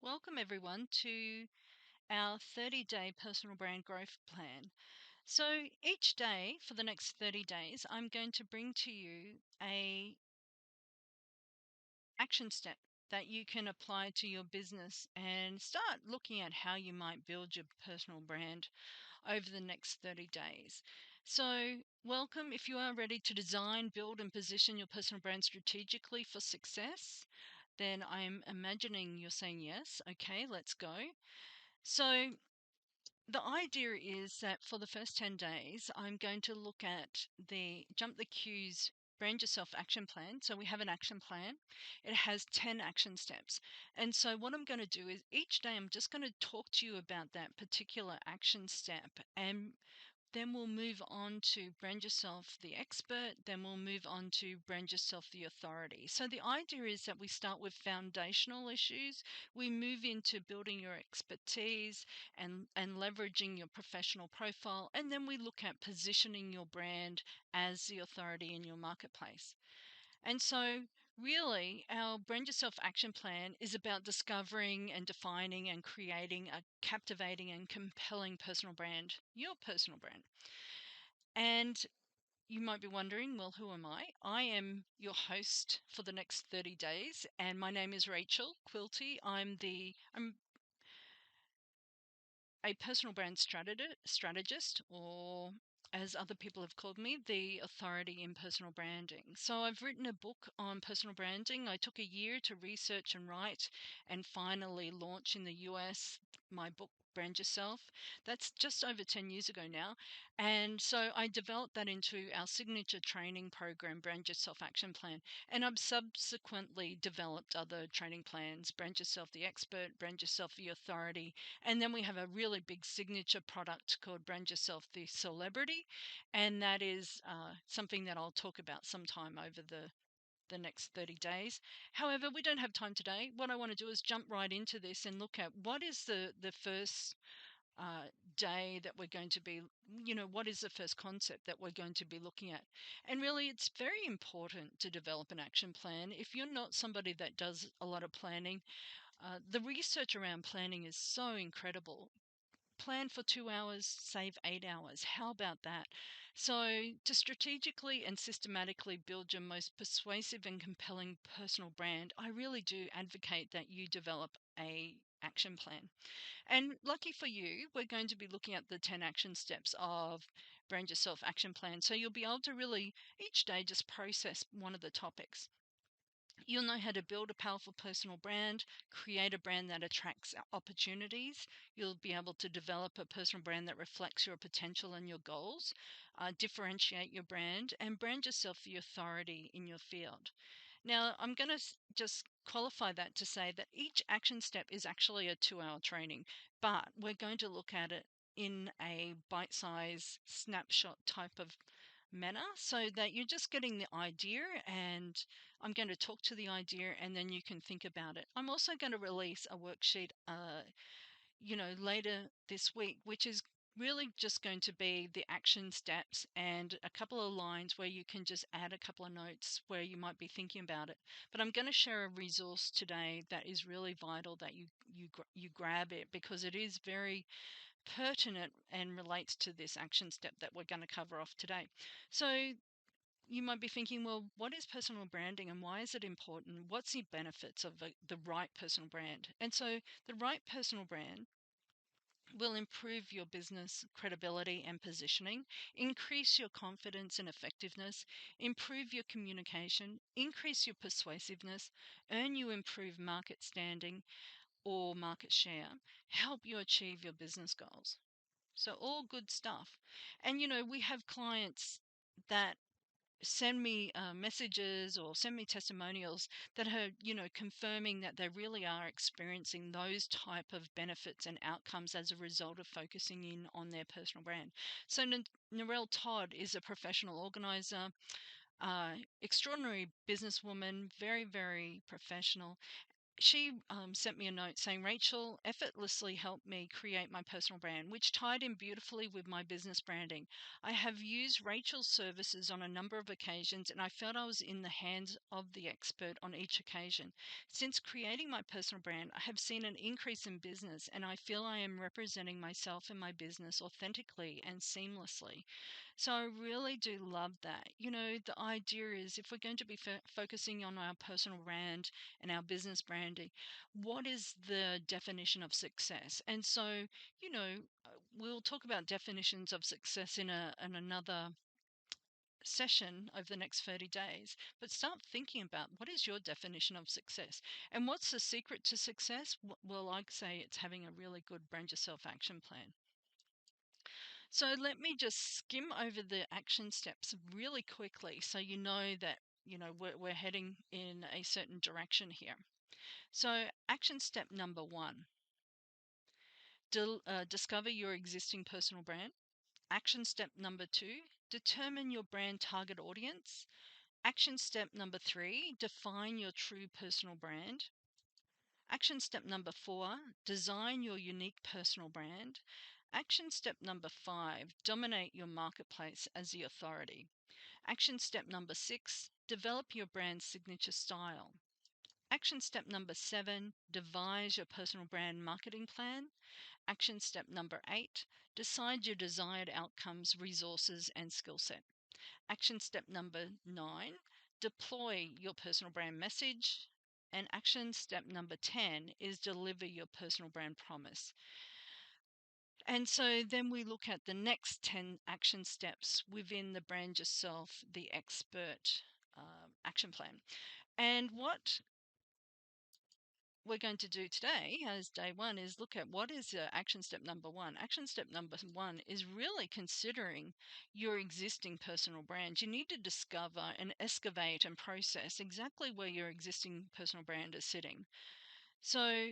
Welcome everyone to our 30-day personal brand growth plan. So each day for the next 30 days, I'm going to bring to you a action step that you can apply to your business and start looking at how you might build your personal brand over the next 30 days. So welcome. If you are ready to design, build and position your personal brand strategically for success, then I'm imagining you're saying yes. Okay, let's go. So the idea is that for the first 10 days, I'm going to look at the JumptheQ's Brand Yourself action plan. So we have an action plan. It has 10 action steps. And so what I'm going to do is each day I'm just going to talk to you about that particular action step, and then we'll move on to brand yourself the expert. Then we'll move on to brand yourself the authority. So the idea is that we start with foundational issues. We move into building your expertise and leveraging your professional profile. And then we look at positioning your brand as the authority in your marketplace. And so really, our Brand Yourself action plan is about discovering and defining and creating a captivating and compelling personal brand, your personal brand. And you might be wondering, well, who am I? I am your host for the next 30 days, and my name is Rachel Quilty. I'm a personal brand strategist, or as other people have called me, the authority in personal branding. So I've written a book on personal branding. I took a year to research and write and finally launch in the US my book, Brand Yourself. That's just over 10 years ago now. And so I developed that into our signature training program, Brand Yourself Action Plan. And I've subsequently developed other training plans, Brand Yourself the Expert, Brand Yourself the Authority, and then we have a really big signature product called Brand Yourself the Celebrity. And that is something that I'll talk about sometime over the next 30 days. However, we don't have time today. What I want to do is jump right into this and look at what is the first day that we're going to be, what is the first concept that we're going to be looking at. And really, it's very important to develop an action plan. If you're not somebody that does a lot of planning, the research around planning is so incredible. Plan for 2 hours, save 8 hours. How about that? So, to strategically and systematically build your most persuasive and compelling personal brand, I really do advocate that you develop a action plan. And lucky for you, we're going to be looking at the 10 action steps of Brand Yourself Action Plan. So you'll be able to really each day just process one of the topics. You'll know how to build a powerful personal brand, create a brand that attracts opportunities. You'll be able to develop a personal brand that reflects your potential and your goals, differentiate your brand, and brand yourself the authority in your field. Now, I'm going to just qualify that to say that each action step is actually a 2-hour training, but we're going to look at it in a bite-sized snapshot type of manner so that you're just getting the idea, and I'm going to talk to the idea and then you can think about it. I'm also going to release a worksheet later this week, which is really just going to be the action steps and a couple of lines where you can just add a couple of notes where you might be thinking about it. But I'm going to share a resource today that is really vital that you grab it, because it is very pertinent and relates to this action step that we're going to cover off today. So you might be thinking, well, what is personal branding and why is it important? What's the benefits of the right personal brand? And so the right personal brand will improve your business credibility and positioning, increase your confidence and effectiveness, improve your communication, increase your persuasiveness, earn you improved market standing or market share, help you achieve your business goals. So all good stuff. And we have clients that send me messages or send me testimonials that are confirming that they really are experiencing those type of benefits and outcomes as a result of focusing in on their personal brand. So Narelle Todd is a professional organizer, extraordinary businesswoman, very, very professional. she sent me a note saying, Rachel effortlessly helped me create my personal brand, which tied in beautifully with my business branding. I have used Rachel's services on a number of occasions, and I felt I was in the hands of the expert on each occasion. Since creating my personal brand, I have seen an increase in business, and I feel I am representing myself and my business authentically and seamlessly. So I really do love that. The idea is, if we're going to be focusing on our personal brand and our business branding, what is the definition of success? And so, we'll talk about definitions of success in another session over the next 30 days, but start thinking about, what is your definition of success, and what's the secret to success? Well, I'd say it's having a really good brand yourself action plan. So let me just skim over the action steps really quickly, so you know that we're heading in a certain direction here. So action step number 1, discover your existing personal brand. Action step number 2, determine your brand target audience. Action step number 3, define your true personal brand. Action step number 4, design your unique personal brand. Action step number 5, dominate your marketplace as the authority. Action step number 6, develop your brand's signature style. Action step number 7, devise your personal brand marketing plan. Action step number 8, decide your desired outcomes, resources, and skill set. Action step number 9, deploy your personal brand message. And action step number 10 is deliver your personal brand promise. And so then we look at the next 10 action steps within the brand yourself, the expert action plan. And what we're going to do today as day 1 is look at what is action step number 1. Action step number 1 is really considering your existing personal brand. You need to discover and excavate and process exactly where your existing personal brand is sitting. So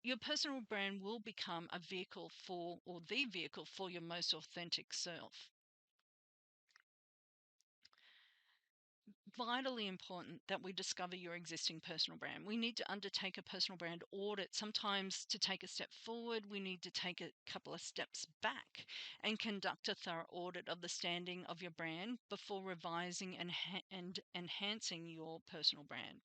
your personal brand will become a vehicle for, or the vehicle for, your most authentic self. Vitally important that we discover your existing personal brand. We need to undertake a personal brand audit. Sometimes to take a step forward, we need to take a couple of steps back and conduct a thorough audit of the standing of your brand before revising and enhancing your personal brand.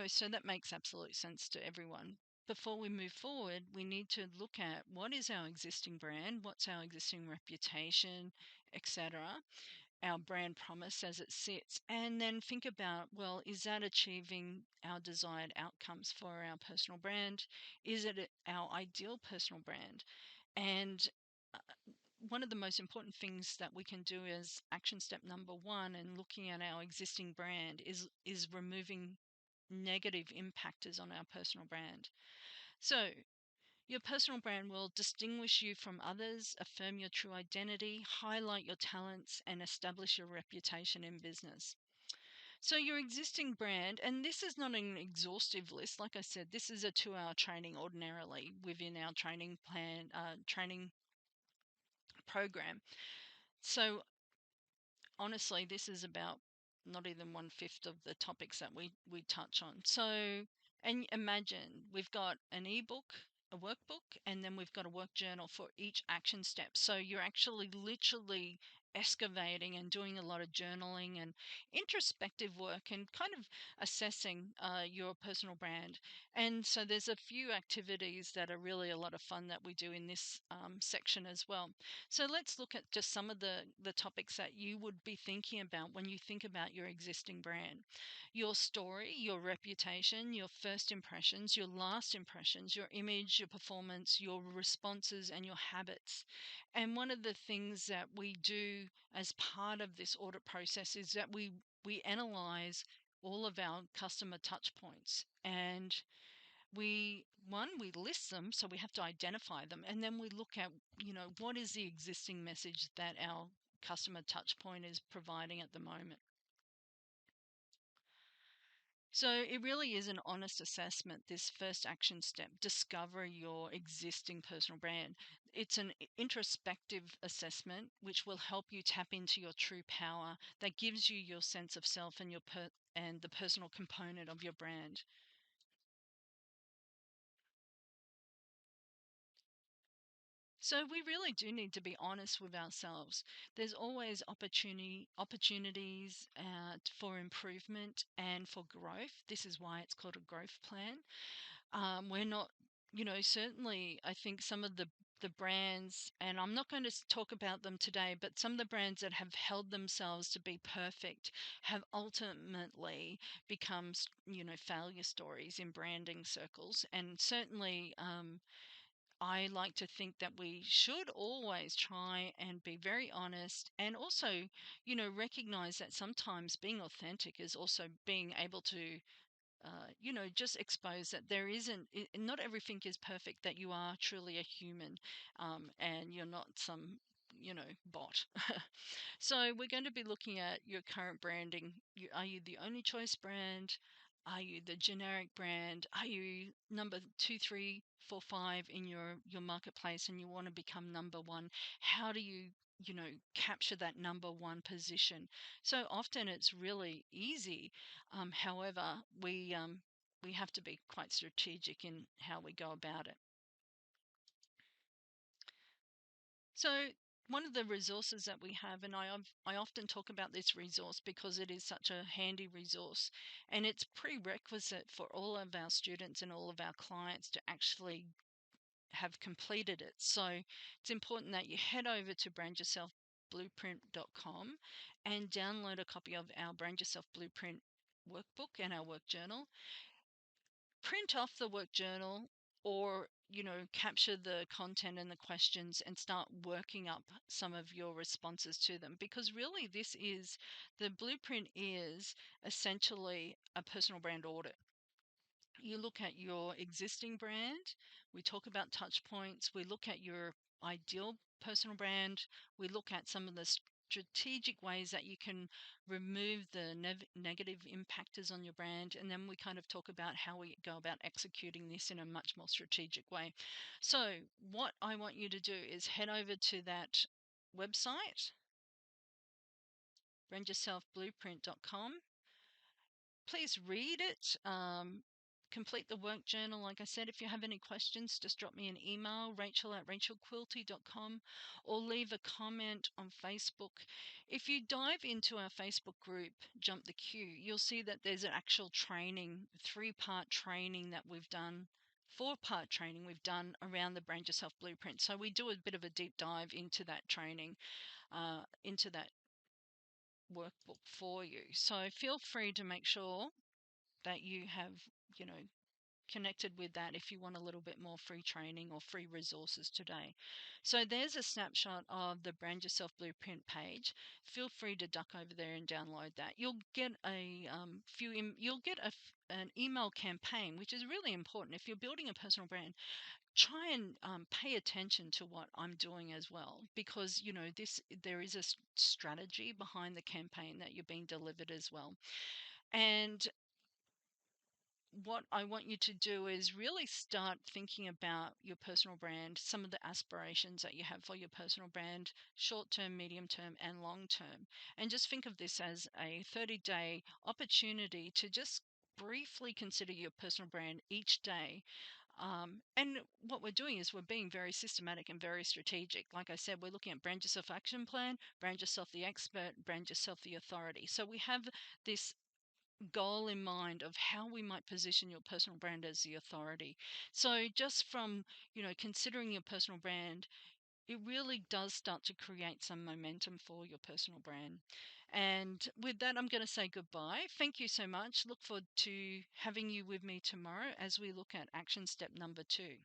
So that makes absolute sense to everyone. Before we move forward, we need to look at what is our existing brand, what's our existing reputation, etc., our brand promise as it sits, and then think about, well, is that achieving our desired outcomes for our personal brand? Is it our ideal personal brand? And one of the most important things that we can do as action step number 1 and looking at our existing brand is removing negative impactors on our personal brand. So your personal brand will distinguish you from others, affirm your true identity, highlight your talents, and establish your reputation in business. So your existing brand, and this is not an exhaustive list. Like I said, this is a 2-hour training ordinarily within our training plan, training program. So honestly, this is about not even 1/5 of the topics that we touch on. So, and imagine we've got an ebook, a workbook, and then we've got a work journal for each action step. So you're actually literally excavating and doing a lot of journaling and introspective work and kind of assessing your personal brand. And so there's a few activities that are really a lot of fun that we do in this section as well. So let's look at just some of the topics that you would be thinking about when you think about your existing brand. Your story, your reputation, your first impressions, your last impressions, your image, your performance, your responses, and your habits. And one of the things that we do as part of this audit process is that we analyze all of our customer touch points, and we list them, so we have to identify them, and then we look at what is the existing message that our customer touch point is providing at the moment. So it really is an honest assessment, this first action step. Discover your existing personal brand. It's an introspective assessment which will help you tap into your true power, that gives you your sense of self and and the personal component of your brand. So we really do need to be honest with ourselves. There's always opportunities for improvement and for growth. This is why it's called a growth plan. We're not, certainly I think some of the brands, and I'm not going to talk about them today, but some of the brands that have held themselves to be perfect have ultimately become, failure stories in branding circles. And certainly, I like to think that we should always try and be very honest, and also, recognize that sometimes being authentic is also being able to just expose that there isn't, not everything is perfect, that you are truly a human, and you're not some, bot. So we're going to be looking at your current branding. Are you the only choice brand? Are you the generic brand? Are you number 2, 3, 4, 5 in your marketplace, and you want to become number one? How do you, capture that number one position? So often it's really easy. However, we have to be quite strategic in how we go about it. So one of the resources that we have, and I often talk about this resource because it is such a handy resource, and it's prerequisite for all of our students and all of our clients to actually have completed it. So it's important that you head over to brandyourselfblueprint.com and download a copy of our Brand Yourself Blueprint workbook and our work journal. Print off the work journal, or capture the content and the questions and start working up some of your responses to them, because really the blueprint is essentially a personal brand audit. You look at your existing brand, we talk about touch points, we look at your ideal personal brand, we look at some of the strategic ways that you can remove the negative impactors on your brand, and then we kind of talk about how we go about executing this in a much more strategic way. So what I want you to do is head over to that website, brandyourselfblueprint.com. Please read it. Complete the work journal. Like I said, if you have any questions, just drop me an email, rachel@rachelquilty.com, or leave a comment on Facebook. If you dive into our Facebook group, Jump the Q, you'll see that there's an actual training, 3-part training that we've done, 4-part training we've done around the Brand Yourself Blueprint. So we do a bit of a deep dive into that training, into that workbook for you. So feel free to make sure that you have, you know, connected with that if you want a little bit more free training or free resources today. So there's a snapshot of the Brand Yourself Blueprint page. Feel free to duck over there and download that. You'll get an email campaign, which is really important. If you're building a personal brand, try and pay attention to what I'm doing as well, because there is a strategy behind the campaign that you're being delivered as well. And what I want you to do is really start thinking about your personal brand, some of the aspirations that you have for your personal brand, short term, medium term, and long term. And just think of this as a 30-day opportunity to just briefly consider your personal brand each day. And what we're doing is we're being very systematic and very strategic. Like I said, we're looking at Brand Yourself Action Plan, Brand Yourself the Expert, Brand Yourself the Authority. So we have this goal in mind of how we might position your personal brand as the authority. So just from, considering your personal brand, it really does start to create some momentum for your personal brand. And with that, I'm going to say goodbye. Thank you so much. Look forward to having you with me tomorrow as we look at action step number 2.